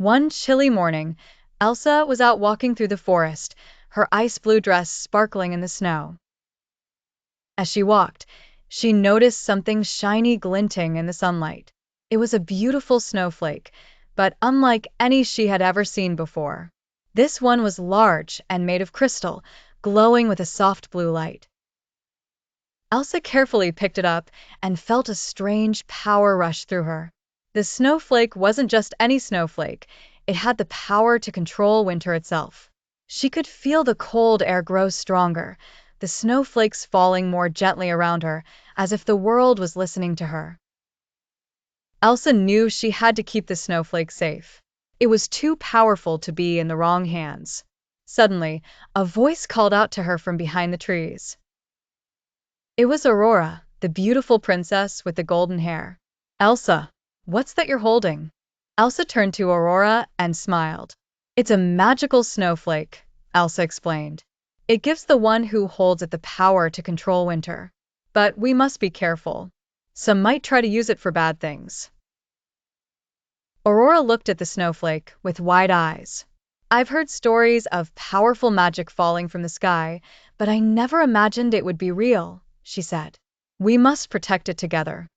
One chilly morning, Elsa was out walking through the forest, her ice blue dress sparkling in the snow. As she walked, she noticed something shiny glinting in the sunlight. It was a beautiful snowflake, but unlike any she had ever seen before. This one was large and made of crystal, glowing with a soft blue light. Elsa carefully picked it up and felt a strange power rush through her. The snowflake wasn't just any snowflake, it had the power to control winter itself. She could feel the cold air grow stronger, the snowflakes falling more gently around her, as if the world was listening to her. Elsa knew she had to keep the snowflake safe. It was too powerful to be in the wrong hands. Suddenly, a voice called out to her from behind the trees. It was Aurora, the beautiful princess with the golden hair. Elsa, what's that you're holding? Elsa turned to Aurora and smiled. It's a magical snowflake, Elsa explained. It gives the one who holds it the power to control winter. But we must be careful. Some might try to use it for bad things. Aurora looked at the snowflake with wide eyes. I've heard stories of powerful magic falling from the sky, but I never imagined it would be real, she said. We must protect it together.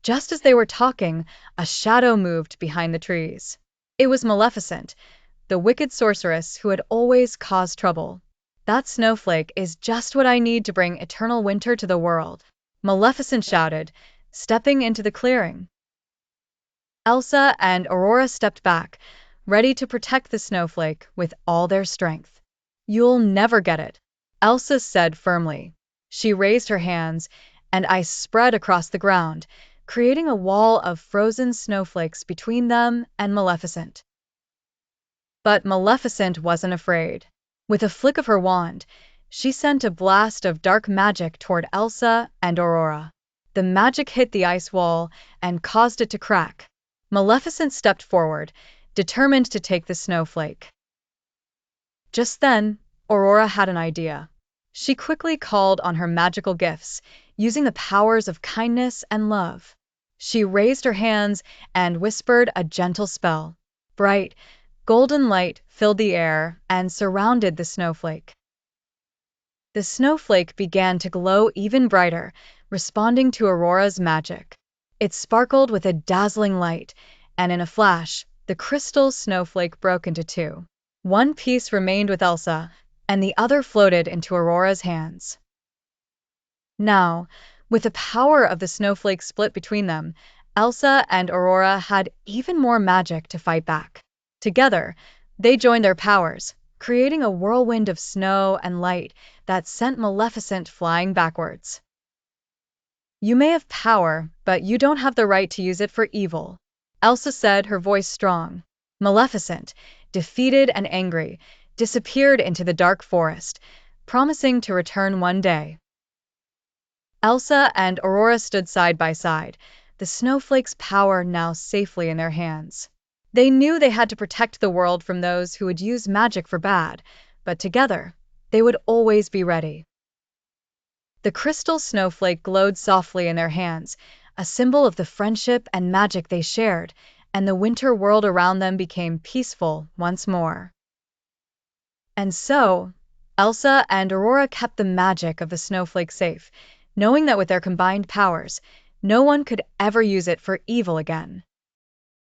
Just as they were talking, a shadow moved behind the trees. It was Maleficent, the wicked sorceress who had always caused trouble. That snowflake is just what I need to bring eternal winter to the world, Maleficent shouted, stepping into the clearing. Elsa and Aurora stepped back, ready to protect the snowflake with all their strength. You'll never get it, Elsa said firmly. She raised her hands, and ice spread across the ground, creating a wall of frozen snowflakes between them and Maleficent. But Maleficent wasn't afraid. With a flick of her wand, she sent a blast of dark magic toward Elsa and Aurora. The magic hit the ice wall and caused it to crack. Maleficent stepped forward, determined to take the snowflake. Just then, Aurora had an idea. She quickly called on her magical gifts, using the powers of kindness and love. She raised her hands and whispered a gentle spell. Bright, golden light filled the air and surrounded the snowflake. The snowflake began to glow even brighter, responding to Aurora's magic. It sparkled with a dazzling light, and in a flash, the crystal snowflake broke into two. One piece remained with Elsa, and the other floated into Aurora's hands. Now, with the power of the snowflake split between them, Elsa and Aurora had even more magic to fight back. Together, they joined their powers, creating a whirlwind of snow and light that sent Maleficent flying backwards. You may have power, but you don't have the right to use it for evil, Elsa said, her voice strong. Maleficent, defeated and angry, disappeared into the dark forest, promising to return one day. Elsa and Aurora stood side by side, the snowflake's power now safely in their hands. They knew they had to protect the world from those who would use magic for bad, but together, they would always be ready. The crystal snowflake glowed softly in their hands, a symbol of the friendship and magic they shared, and the winter world around them became peaceful once more. And so, Elsa and Aurora kept the magic of the snowflake safe, knowing that with their combined powers, no one could ever use it for evil again.